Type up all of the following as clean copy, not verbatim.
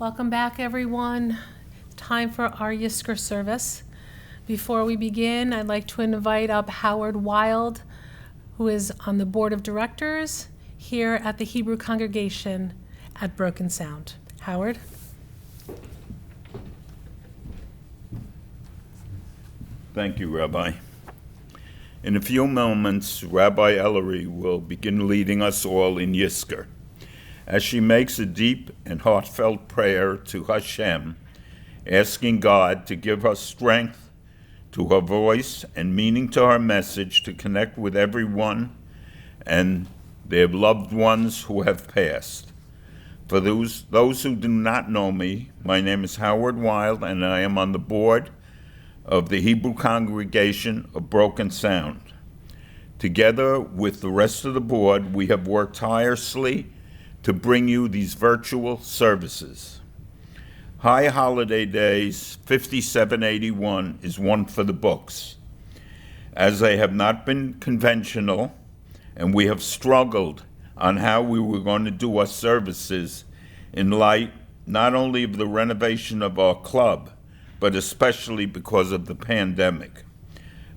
Welcome back, everyone. It's time for our Yizkor service. Before we begin, I'd like to invite up Howard Wild, who is on the board of directors here at the Hebrew congregation at Broken Sound. Howard? Thank you, Rabbi. In a few moments, Rabbi Ellari will begin leading us all in Yizkor, as she makes a deep and heartfelt prayer to Hashem, asking God to give her strength to her voice and meaning to her message to connect with everyone and their loved ones who have passed. For those who do not know me, my name is Howard Wild, and I am on the board of the Hebrew congregation of Broken Sound. Together with the rest of the board, we have worked tirelessly to bring you these virtual services. High Holiday Days 5781 is one for the books, as they have not been conventional, and we have struggled on how we were going to do our services in light not only of the renovation of our club, but especially because of the pandemic.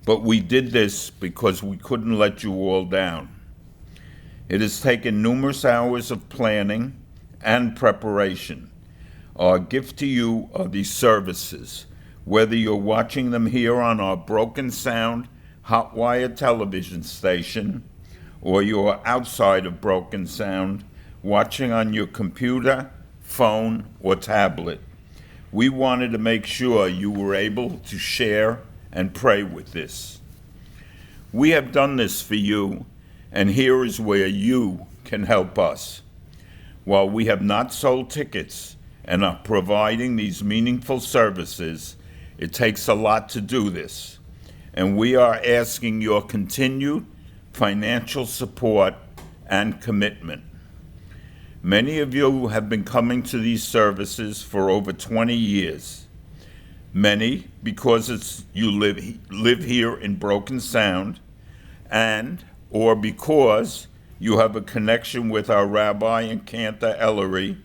But we did this because we couldn't let you all down. It has taken numerous hours of planning and preparation. Our gift to you are these services, whether you're watching them here on our Broken Sound hot-wire television station, or you're outside of Broken Sound, watching on your computer, phone, or tablet. We wanted to make sure you were able to share and pray with this. We have done this for you, and here is where you can help us. While we have not sold tickets and are providing these meaningful services, it takes a lot to do this, and we are asking your continued financial support and commitment. Many of you have been coming to these services for over 20 years. Many because you live here in Broken Sound, and or because you have a connection with our Rabbi and Cantor Ellari,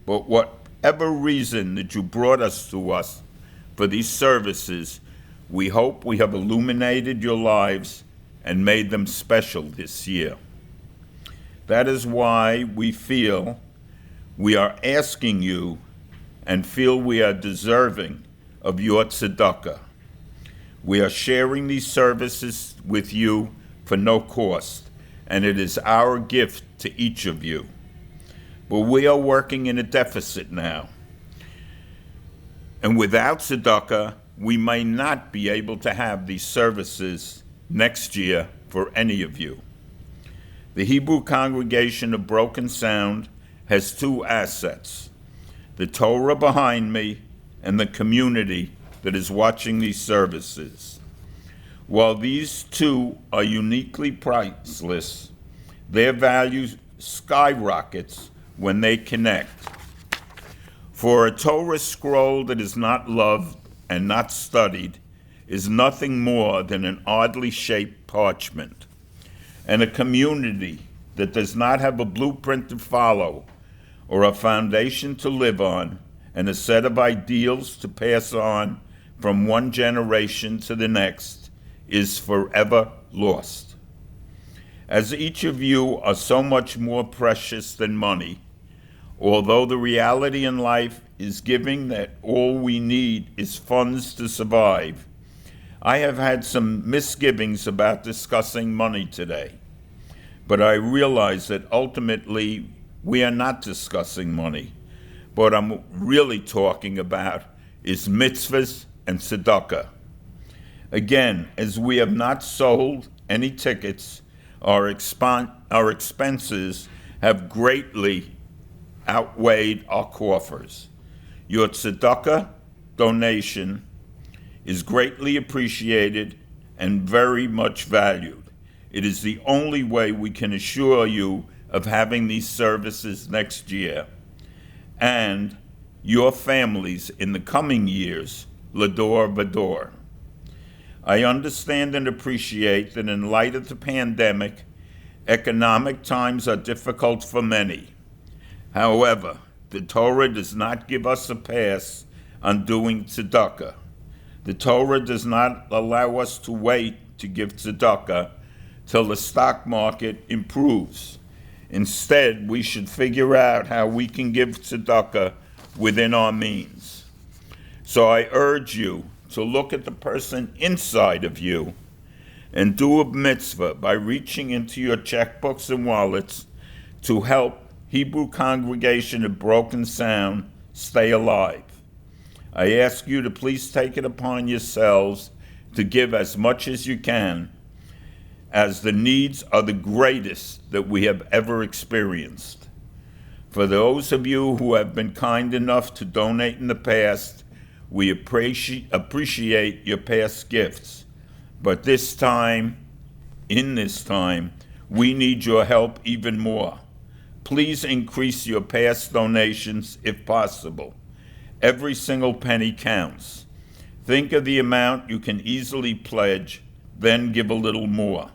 but whatever reason that you brought us for these services, we hope we have illuminated your lives and made them special this year. That is why we feel we are asking you and feel we are deserving of your tzedakah. We are sharing these services with you for no cost, and it is our gift to each of you. But we are working in a deficit now. And without tzedakah, we may not be able to have these services next year for any of you. The Hebrew congregation of Broken Sound has two assets: the Torah behind me and the community that is watching these services. While these two are uniquely priceless, their value skyrockets when they connect. For a Torah scroll that is not loved and not studied is nothing more than an oddly shaped parchment. And a community that does not have a blueprint to follow or a foundation to live on and a set of ideals to pass on from one generation to the next is forever lost. As each of you are so much more precious than money, although the reality in life is giving that all we need is funds to survive, I have had some misgivings about discussing money today. But I realize that ultimately we are not discussing money. What I'm really talking about is mitzvahs and tzedakah. Again, as we have not sold any tickets, our expenses have greatly outweighed our coffers. Your tzedakah donation is greatly appreciated and very much valued. It is the only way we can assure you of having these services next year and your families in the coming years, L'dor v'dor. I understand and appreciate that in light of the pandemic, economic times are difficult for many. However, the Torah does not give us a pass on doing tzedakah. The Torah does not allow us to wait to give tzedakah till the stock market improves. Instead, we should figure out how we can give tzedakah within our means. So I urge you to look at the person inside of you and do a mitzvah by reaching into your checkbooks and wallets to help Hebrew Congregation of Broken Sound stay alive. I ask you to please take it upon yourselves to give as much as you can, as the needs are the greatest that we have ever experienced. For those of you who have been kind enough to donate in the past, we appreciate your past gifts. But in this time, we need your help even more. Please increase your past donations if possible. Every single penny counts. Think of the amount you can easily pledge, then give a little more.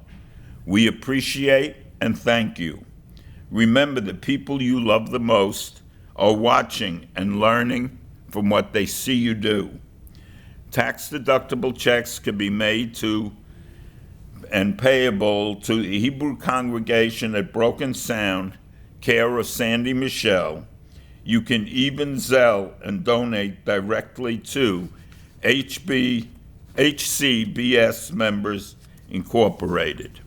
We appreciate and thank you. Remember, the people you love the most are watching and learning from what they see you do. Tax-deductible checks can be made to and payable to the Hebrew Congregation at Broken Sound, care of Sandy Michelle. You can even Zelle and donate directly to HCBS Members Incorporated.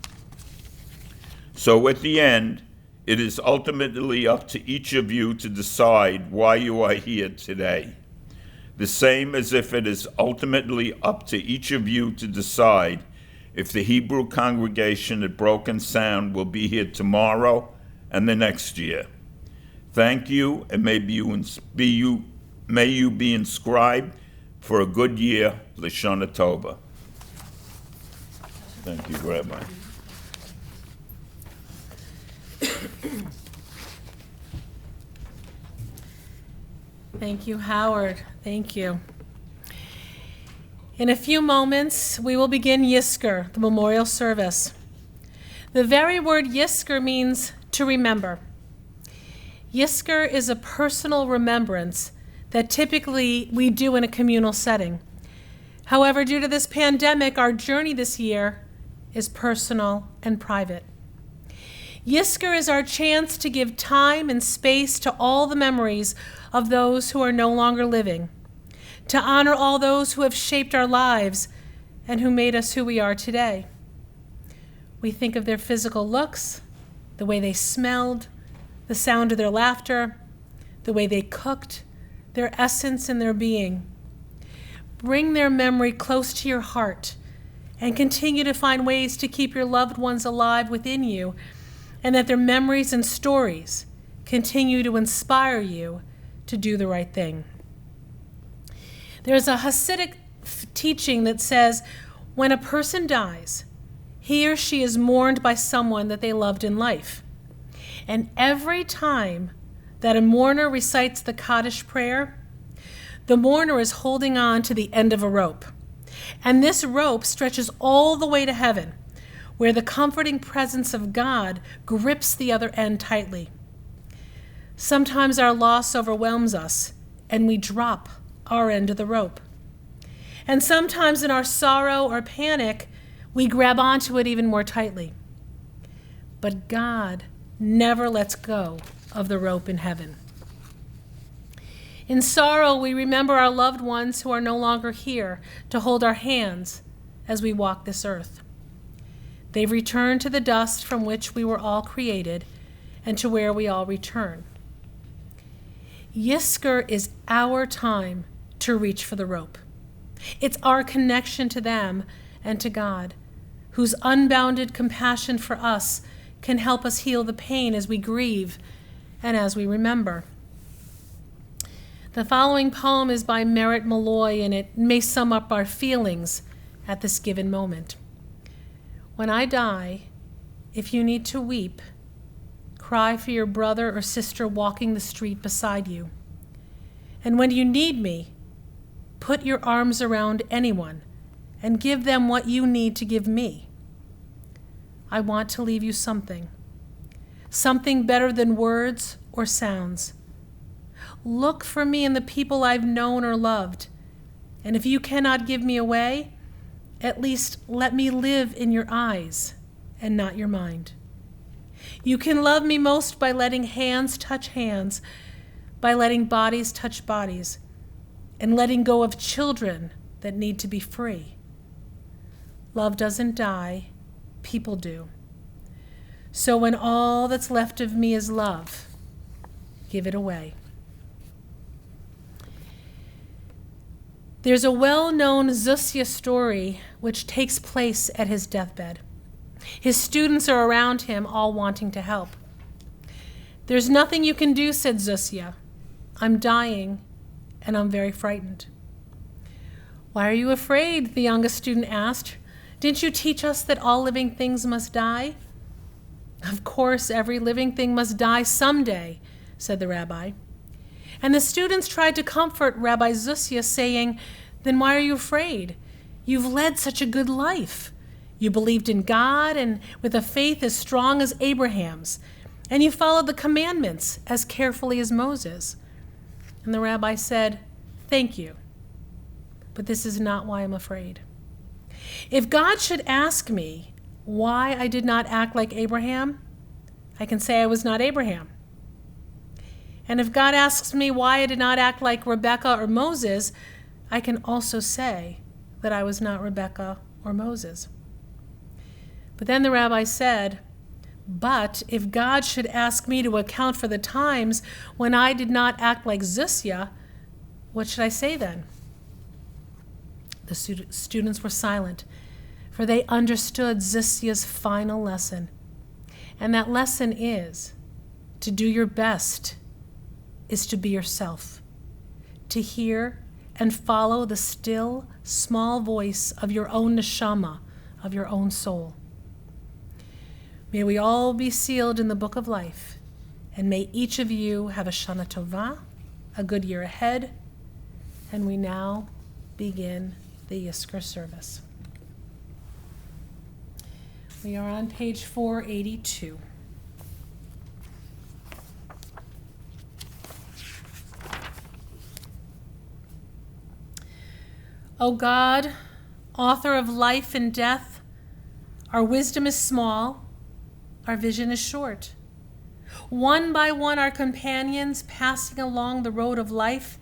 So at the end, it is ultimately up to each of you to decide why you are here today. The same as if it is ultimately up to each of you to decide if the Hebrew Congregation at Broken Sound will be here tomorrow and the next year. Thank you, and may you be inscribed for a good year, L'Shana Tova. Thank you, Rabbi. Thank you, Howard. Thank you. In a few moments, we will begin Yizkor, the memorial service. The very word Yizkor means to remember. Yizkor is a personal remembrance that typically we do in a communal setting. However, due to this pandemic, our journey this year is personal and private. Yizkor is our chance to give time and space to all the memories of those who are no longer living, to honor all those who have shaped our lives and who made us who we are today. We think of their physical looks, the way they smelled, the sound of their laughter, the way they cooked, their essence and their being. Bring their memory close to your heart and continue to find ways to keep your loved ones alive within you, and that their memories and stories continue to inspire you to do the right thing. There's a Hasidic teaching that says when a person dies, he or she is mourned by someone that they loved in life. And every time that a mourner recites the Kaddish prayer, the mourner is holding on to the end of a rope. And this rope stretches all the way to heaven, where the comforting presence of God grips the other end tightly. Sometimes our loss overwhelms us, and we drop our end of the rope. And sometimes in our sorrow or panic, we grab onto it even more tightly. But God never lets go of the rope in heaven. In sorrow, we remember our loved ones who are no longer here to hold our hands as we walk this earth. They've returned to the dust from which we were all created and to where we all return. Yizkor is our time to reach for the rope. It's our connection to them and to God, whose unbounded compassion for us can help us heal the pain as we grieve and as we remember. The following poem is by Merritt Malloy, and it may sum up our feelings at this given moment. When I die, if you need to weep, cry for your brother or sister walking the street beside you. And when you need me, put your arms around anyone and give them what you need to give me. I want to leave you something better than words or sounds. look for me in the people I've known or loved. And if you cannot give me away, at least let me live in your eyes and not your mind. You can love me most by letting hands touch hands, by letting bodies touch bodies, and letting go of children that need to be free. Love doesn't die, people do. So when all that's left of me is love, give it away. There's a well-known Zusya story which takes place at his deathbed. His students are around him, all wanting to help. There's nothing you can do, said Zusya. I'm dying, and I'm very frightened. Why are you afraid? The youngest student asked. Didn't you teach us that all living things must die? Of course, every living thing must die someday, said the rabbi. And the students tried to comfort Rabbi Zusya, saying, then why are you afraid? You've led such a good life. You believed in God and with a faith as strong as Abraham's, and you followed the commandments as carefully as Moses. And the rabbi said, thank you, but this is not why I'm afraid. If God should ask me why I did not act like Abraham, I can say I was not Abraham. And if God asks me why I did not act like Rebecca or Moses, I can also say that I was not Rebecca or Moses. But then the rabbi said, but if God should ask me to account for the times when I did not act like Zusya, what should I say then? The students were silent, for they understood Zusya's final lesson. And that lesson is, to do your best is to be yourself, to hear and follow the still, small voice of your own neshama, of your own soul. May we all be sealed in the book of life, and may each of you have a Shana Tova, a good year ahead, and we now begin the Yizkor service. We are on page 482. O God, author of life and death, our wisdom is small, our vision is short. One by one, our companions passing along the road of life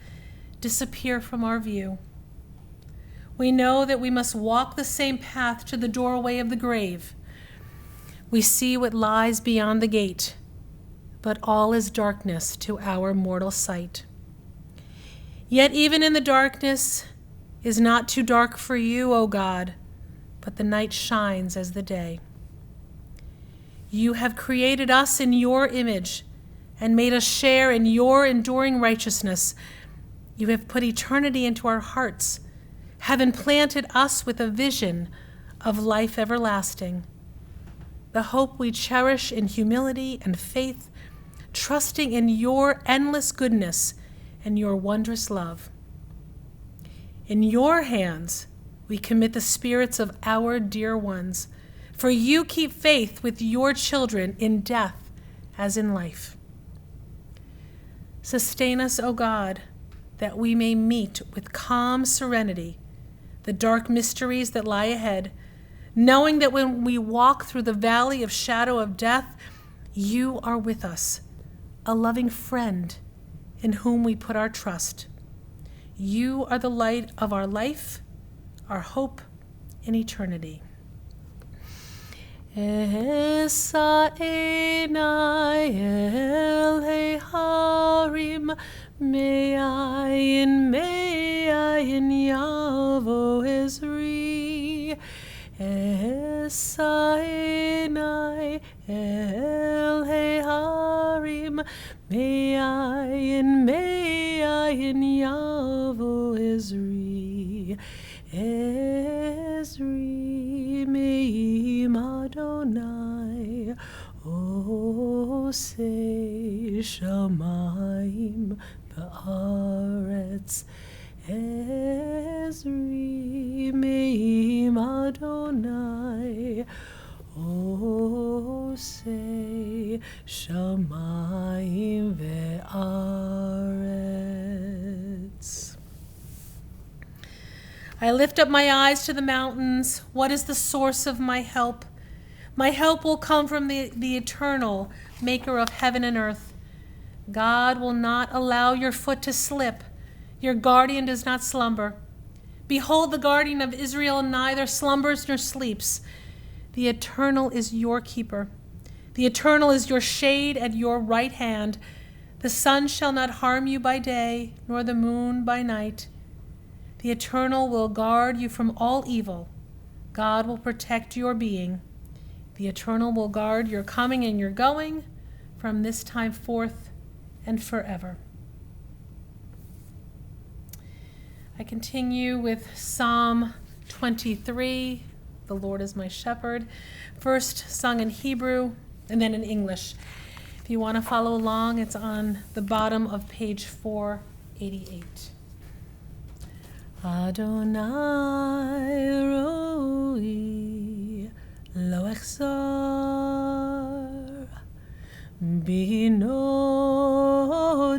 disappear from our view. We know that we must walk the same path to the doorway of the grave. We see what lies beyond the gate, but all is darkness to our mortal sight. Yet even in the darkness is not too dark for you, O God, but the night shines as the day. You have created us in your image and made us share in your enduring righteousness. You have put eternity into our hearts, have implanted us with a vision of life everlasting, the hope we cherish in humility and faith, trusting in your endless goodness and your wondrous love. In your hands we commit the spirits of our dear ones, for you keep faith with your children in death as in life. Sustain us, O God, that we may meet with calm serenity the dark mysteries that lie ahead, knowing that when we walk through the valley of shadow of death, you are with us, a loving friend in whom we put our trust. You are the light of our life, our hope in eternity. Esa einai el harim, me'ayin yavo ezri. Esa einai el harim, me'ayin yavo ezri. Ezri me'im Adonai, osei shamayim ba'aretz. Ezri me'im Adonai, osei shamayim ve'aretz. needs. I lift up my eyes to the mountains. What is the source of my help? My help will come from the eternal, maker of heaven and earth. God will not allow your foot to slip. Your guardian does not slumber. Behold, the guardian of Israel neither slumbers nor sleeps. The eternal is your keeper. The eternal is your shade at your right hand. The sun shall not harm you by day, nor the moon by night. The eternal will guard you from all evil. God will protect your being. The eternal will guard your coming and your going from this time forth and forever. I continue with Psalm 23, The Lord is my shepherd, first sung in Hebrew and then in English. If you want to follow along, it's on the bottom of page 488. Adonai roi lo echzor bino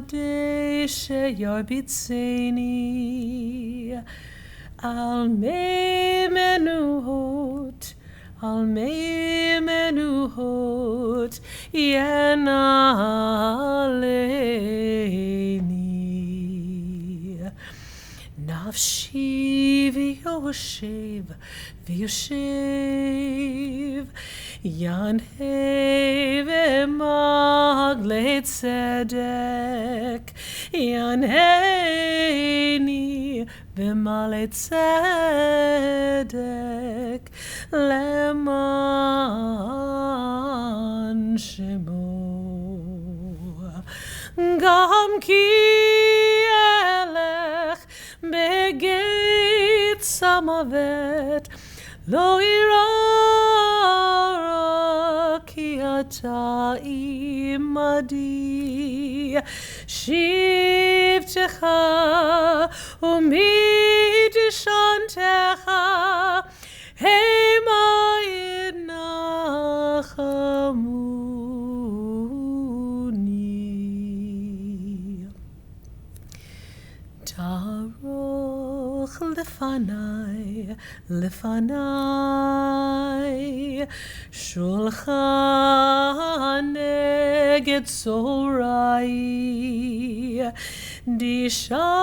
de sheyarbitzeni al mei menuhot yenaleni nafshi v'yoshev yanhei v'maglei tzedek yanheini v'malei tzedek leman shemo gam ki elech begeit samavet lo ira ki ata imadi shivtecha umidishantecha hema yidnachamuni taroch lefanai shulchan neged zorai dishanta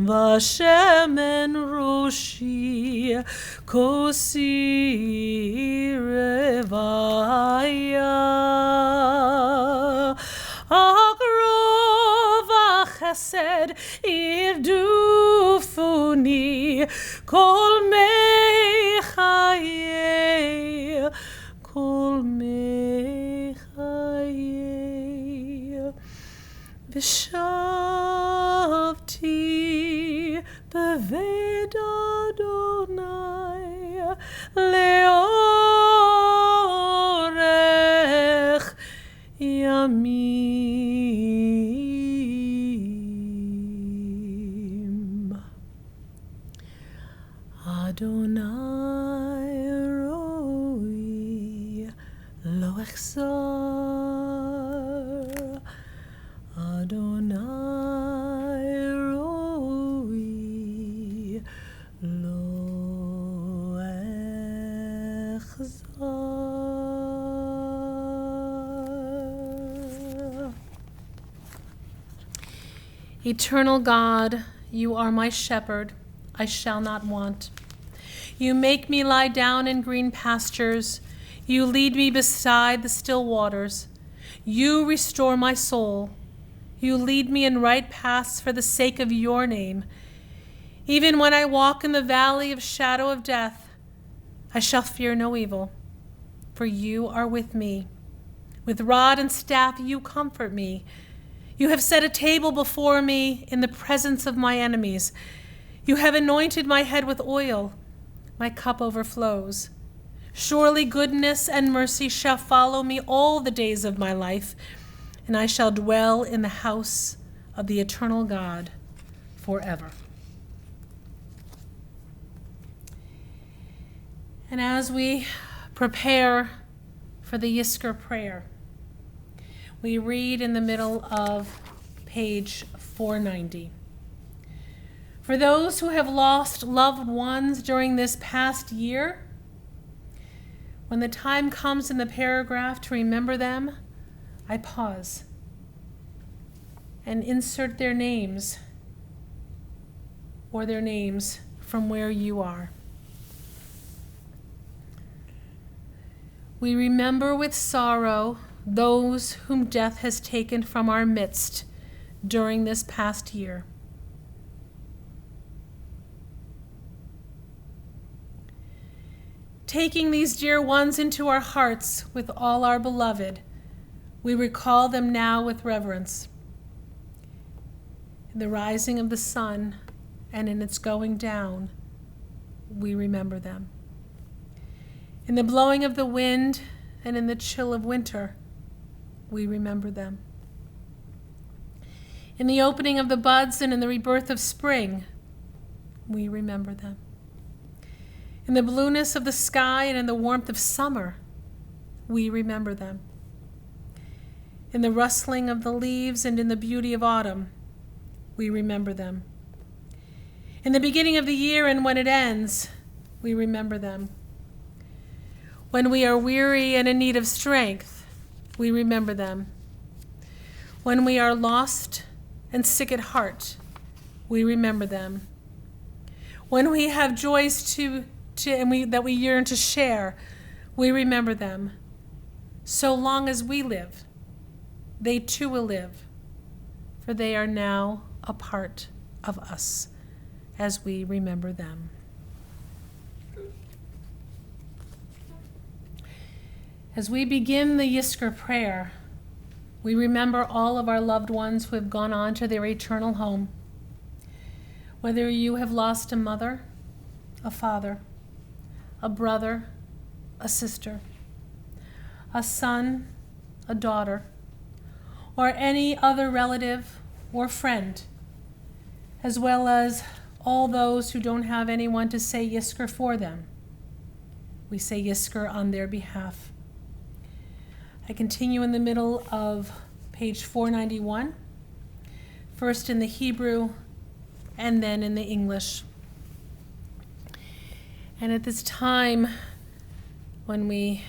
vashemen roshi kosi revaya agrova chesed irdufuni kol mechaye V'shavti beved Adonai leorech yamim. Adonai roi lo echzor Adonai roi lo echzor. Eternal God, you are my shepherd, I shall not want. You make me lie down in green pastures. You lead me beside the still waters. You restore my soul. You lead me in right paths for the sake of your name. Even when I walk in the valley of shadow of death, I shall fear no evil, for you are with me. With rod and staff you comfort me. You have set a table before me in the presence of my enemies. You have anointed my head with oil. My cup overflows. Surely goodness and mercy shall follow me all the days of my life, and I shall dwell in the house of the eternal God forever. And as we prepare for the Yizkor prayer, we read in the middle of page 490. For those who have lost loved ones during this past year, when the time comes in the paragraph to remember them, I pause and insert their names or their names from where you are. We remember with sorrow those whom death has taken from our midst during this past year. Taking these dear ones into our hearts with all our beloved, we recall them now with reverence. In the rising of the sun and in its going down, we remember them. In the blowing of the wind and in the chill of winter, we remember them. In the opening of the buds and in the rebirth of spring, we remember them. In the blueness of the sky and in the warmth of summer, we remember them. In the rustling of the leaves and in the beauty of autumn, we remember them. In the beginning of the year and when it ends, we remember them. When we are weary and in need of strength, we remember them. When we are lost and sick at heart, we remember them. When we have joys that we yearn to share, we remember them. So long as we live, they too will live, for they are now a part of us as we remember them. As we begin the Yizkor prayer, we remember all of our loved ones who have gone on to their eternal home. Whether you have lost a mother, a father, a brother, a sister, a son, a daughter, or any other relative or friend, as well as all those who don't have anyone to say Yizkor for them, we say Yizkor on their behalf. I continue in the middle of page 491, first in the Hebrew and then in the English. And at this time, when we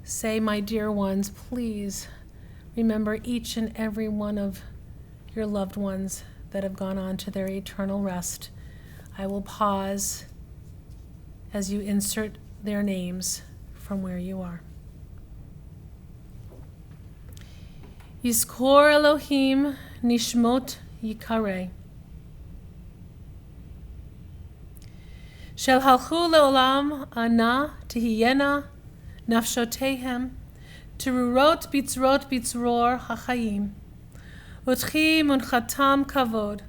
say, my dear ones, please remember each and every one of your loved ones that have gone on to their eternal rest. I will pause as you insert their names from where you are. Yizkor Elohim nishmot yikareh. Shel halchu leolam ana tehiyena nafshotehem terurot bitzror hachayim utchi munchatam kavod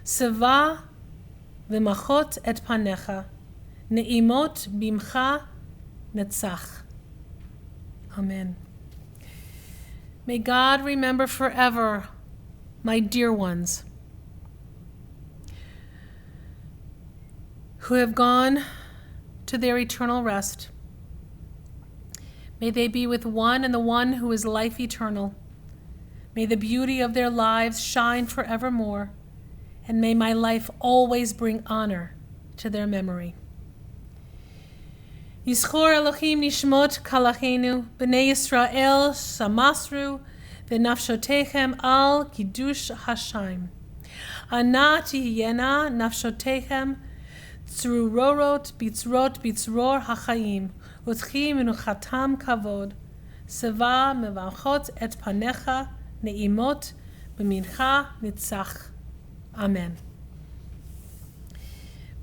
seva v'machot et panecha ne'imot bimcha netzach. Amen. May God remember forever my dear ones who have gone to their eternal rest. May they be with one and the one who is life eternal. May the beauty of their lives shine forevermore, and may my life always bring honor to their memory. Yizkor Elohim nishmot kalachenu b'nei Yisrael shamasru v'nafshotechem al kiddush Hashem. Ana tihiyena nafshotechem tzrurot bitzror hachayim utchi menuchatam kavod seva mevachot et panecha ne'imot b'mincha nitzach. Amen.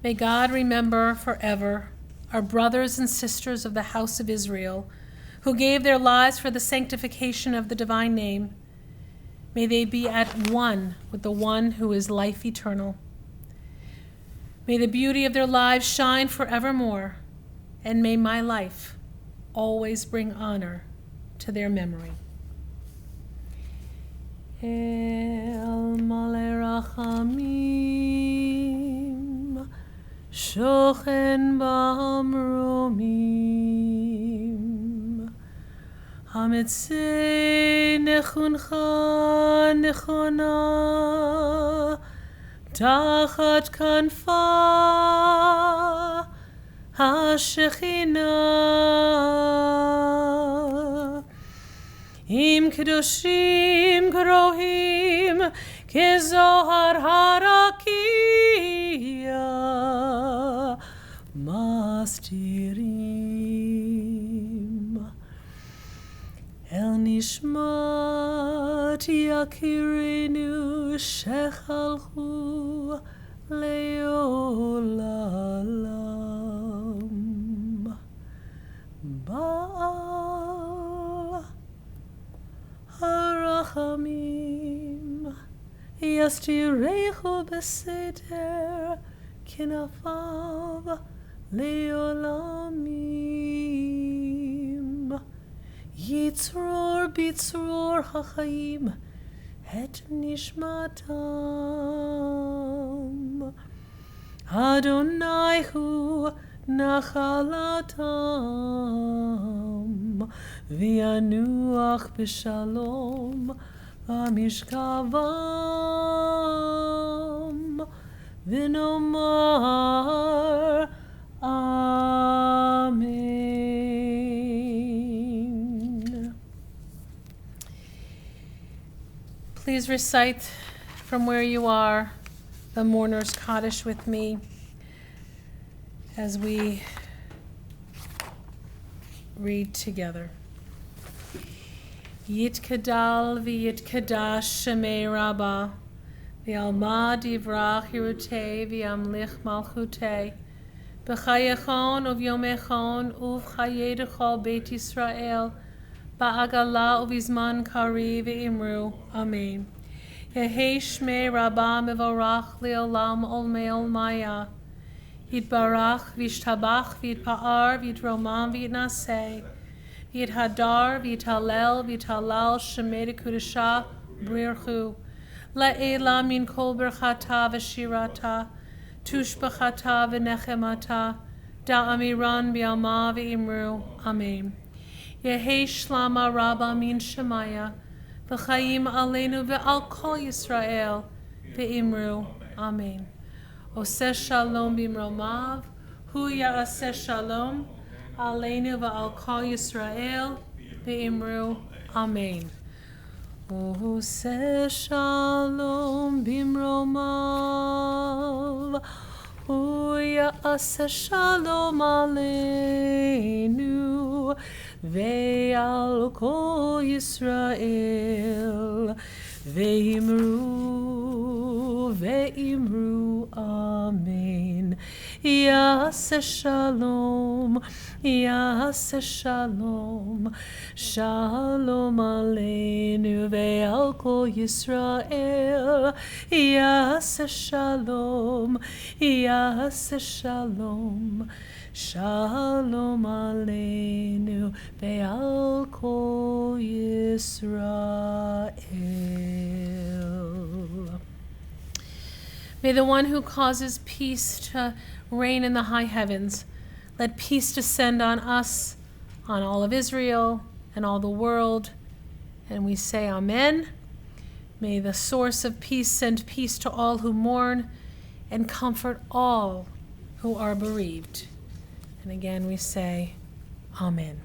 May God remember forever our brothers and sisters of the house of Israel, who gave their lives for the sanctification of the divine name. May they be at one with the one who is life eternal. May the beauty of their lives shine forevermore, and may my life always bring honor to their memory. El Malei Rachamim Shochen Bamromim Hamitzei nechuncha nechona tachat kanfa hashechina im kedoshim grohim kezohar harakia mastirim el nishmat yakirinu shechalchu leolam Baal harachamim yastirechu beseder kinafav leolamim Yitzror bitzror hachayim et nishmatam Adonai hu nachalatam v'yanuach b'shalom v'mishkavam v'nomar Amen. Please recite from where you are the mourner's Kaddish with me as we read together. Yitkadal v'yitkadash shemei Rabba v'alma divrach hirutei v'yamlich malchutei b'chayechon uv'yomechon uv'chayedechol Beit Yisrael ba'agala uv'izman kari v'imru. Amen. Yehei shmei Rabba mevorach le'olam olmei olmaya Yitbarach v'yishtabach v'yitpa'ar v'yitromam v'yitnaseh v'yithadar v'yitalel v'yitalal shemei dekudesha b'rirchu la'ela min kol berchata v'shirata tushbachata v'nechemata da'amiran b'yalma v'imru. Amen. Yehei shlama Rabba min shemaya v'chayim aleinu v'al kol Yisrael v'imru. Amen. Oseh shalom bimromav, hu ya'aseh shalom, aleinu v'al kol Yisrael, v'imru, amen. Oseh shalom bimromav, hu ya'aseh shalom aleinu, ve'al kol Yisrael, ve'imru, amen. Yaseh shalom, yaseh shalom, shalom aleinu ve'al kol Yisrael. Yaseh shalom, yaseh shalom, shalom aleinu ve'al kol Yisrael. May the one who causes peace to reign in the high heavens, let peace descend on us, on all of Israel, and all the world. And we say amen. May the source of peace send peace to all who mourn and comfort all who are bereaved. And again we say amen.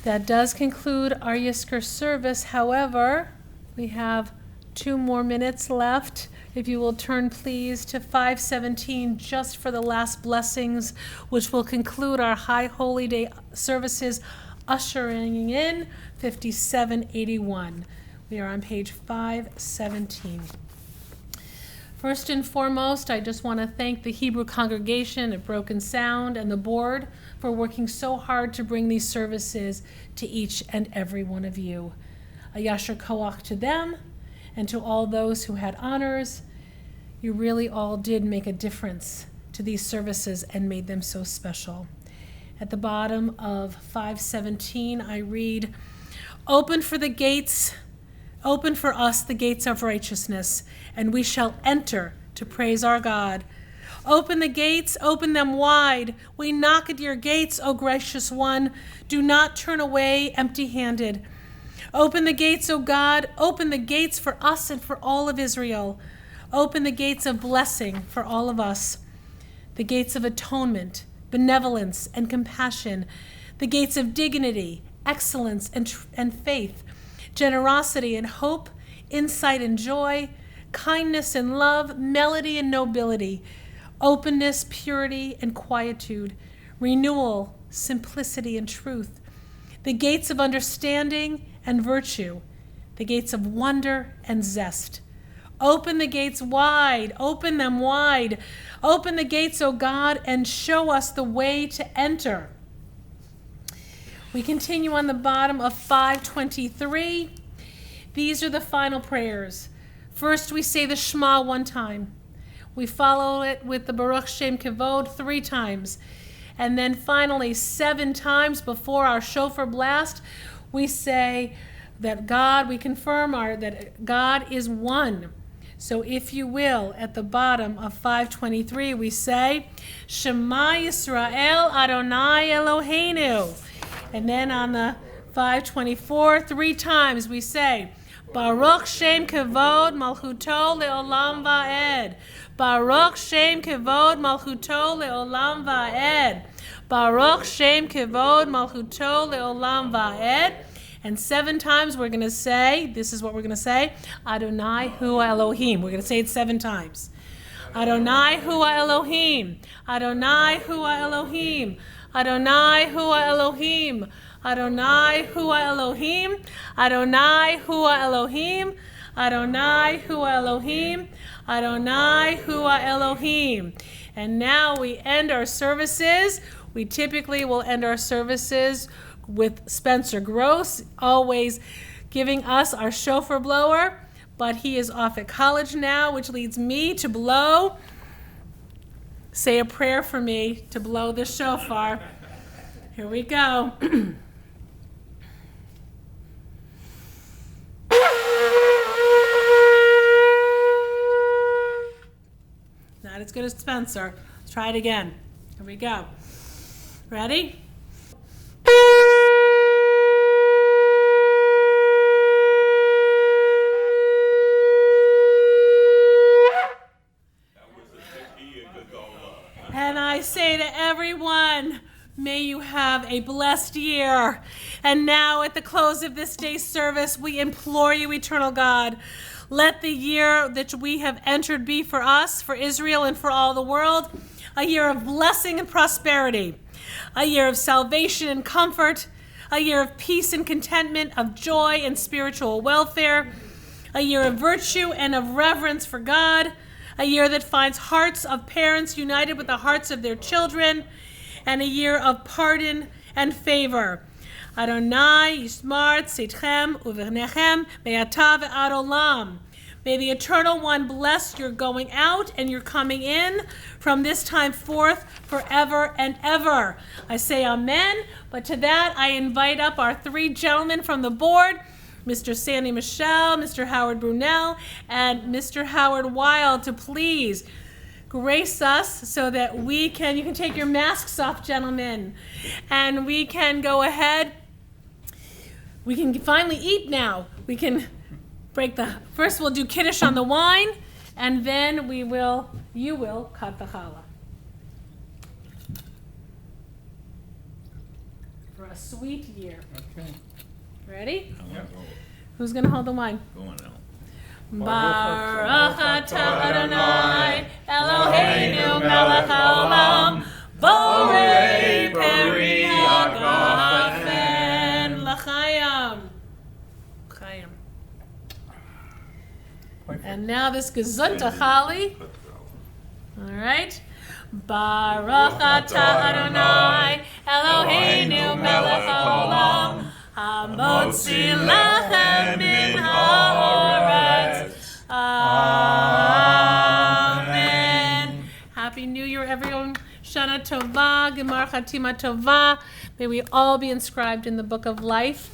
That does conclude our Yizkor service. However, we have 2 more minutes left. If you will turn please to 517 just for the last blessings, which will conclude our High Holy Day services, ushering in 5781. We are on page 517. First and foremost, I just want to thank the Hebrew congregation at Broken Sound and the board for working so hard to bring these services to each and every one of you. A yasher koach to them, and to all those who had honors. You really all did make a difference to these services and made them so special. At the bottom of 517, I read, "Open for us the gates of righteousness, and we shall enter to praise our God. Open the gates, open them wide. We knock at your gates, O gracious one. Do not turn away empty-handed. Open the gates, O God. Open the gates for us and for all of Israel. Open the gates of blessing for all of us. The gates of atonement, benevolence, and compassion. The gates of dignity, excellence, and faith. Generosity and hope, insight and joy, kindness and love, melody and nobility, openness, purity, and quietude, renewal, simplicity, and truth, the gates of understanding and virtue, the gates of wonder and zest. Open the gates wide, open them wide. Open the gates, O God, and show us the way to enter. We continue on the bottom of 523. These are the final prayers. First, we say the Shema one time. We follow it with the Baruch Shem Kavod 3 times. And then finally, 7 times before our shofar blast, we say that God, we confirm that God is one. So if you will, at the bottom of 523, we say, Shema Yisrael Adonai Eloheinu. And then on the 524, 3 times we say, Baruch Shem Kavod Malchuto Leolam Va'ed. Baruch Shem Kavod Malchuto Leolam Va'ed. Baruch Shem Kavod Malchuto Leolam Va'ed. And 7 times we're going to say, this is what we're going to say, Adonai Hu Elohim. We're going to say it 7 times. Adonai Hu Elohim. Adonai Hu Elohim. Adonai Hu Elohim. Adonai Hu Elohim. Adonai Hu Elohim. Adonai Hu Elohim. Adonai Hu Elohim. And now we end our services. We typically will end our services with Spencer Gross, always giving us our shofar blower, but he is off at college now, which leads me to blow. Say a prayer for me to blow the shofar. Here we go. Not as good as Spencer. Let's try it again. Here we go. Ready? And I say to everyone, may you have a blessed year. And now at the close of this day's service, we implore you, eternal God, let the year that we have entered be for us, for Israel, and for all the world, a year of blessing and prosperity, a year of salvation and comfort, a year of peace and contentment, of joy and spiritual welfare, a year of virtue and of reverence for God, a year that finds hearts of parents united with the hearts of their children, and a year of pardon and favor. Adonai yishmar tzidchem uvernechem me'ata ve'ad olam. May the Eternal One bless your going out and your coming in from this time forth forever and ever. I say amen, but to that I invite up our 3 gentlemen from the board, Mr. Sandy Michelle, Mr. Howard Brunel, and Mr. Howard Wild, to please grace us so that we can, you can take your masks off, gentlemen, and we can go ahead. We can finally eat now. We can first we'll do Kiddush on the wine, and then you will cut the challah. For a sweet year. Okay. Ready? Yep. Who's going to hold the wine? Go on now. Baruch atah Adonai Eloheinu melech haolam borei peri hagafen l'chaim. Chaim. And now this gesunte chali. All right. Baruch atah Adonai Eloheinu melech haolam hamotzi lachem min haaretz. Amen. Happy New Year, everyone. Shana Tova, Gemar Chatima Tova. May we all be inscribed in the Book of Life.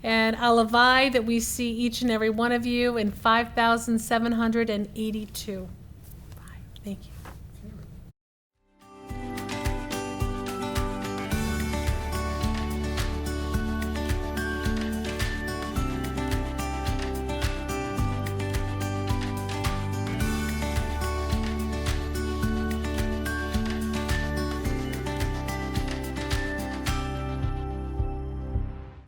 And Alavai, that we see each and every one of you in 5,782. Thank you.